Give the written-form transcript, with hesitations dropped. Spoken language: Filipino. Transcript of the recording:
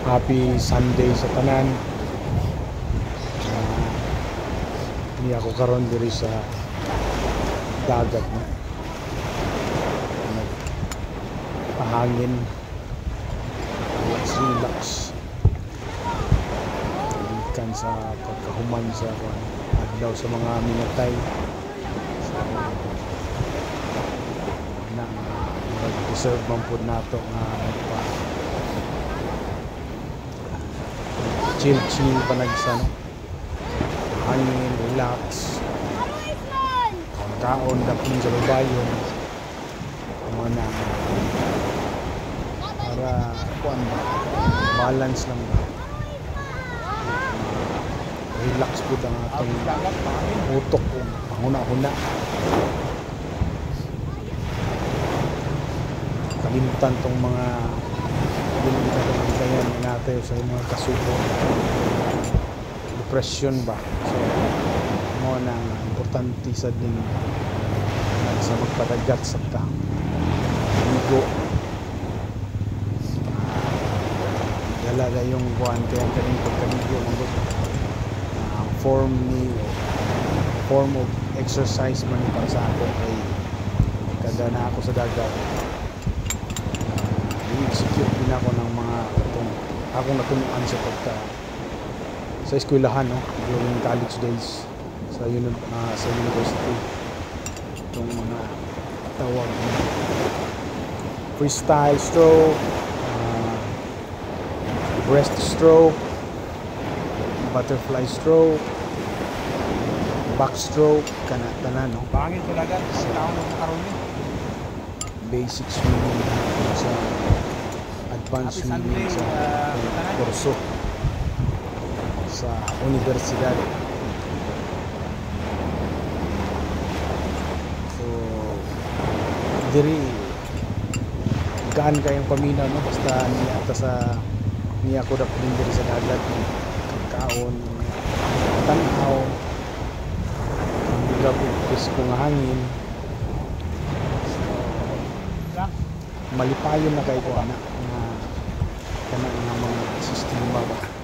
Happy Sunday sa tanan. Hindi ako karon diri sa dagat na. Pahangin. Relax. Ikan sa pagkahuman sa adlaw sa mga minatay. Na deserve man pud nato nga chill pa nagsano. Hangin, relax. Kaon dapin sa babayon. Mga para kuan ba? Balance lang ba? Relax po ang atong utok ko. Panguna-huna. Kalimutan tong mga kaya natin sa mga kasuko. Depression ba? So, mo na importante sa din sa magpadagat sa ka. Ligo. Dalaga yung kuhan kaya kaning pagkaligo form of exercise man para sa ako kay kada na ako sa dagat i-execute din ako ng mga akong natunuan sa sa eskwelahan, no, during college days sa university. Itong mga tawag freestyle stroke, breaststroke, butterfly stroke, backstroke, tanan, no? Bangin talaga sa taon ng karon ni. Basic swimming sa advanced swimming sa kurso sa universidad. So diri gaan kayong paminaw, no, basta niya ko dapat din diri sa dagat kaon tanaw ang biga ko nga hangin. So malipayon na kay ko ana nga mga sistema ba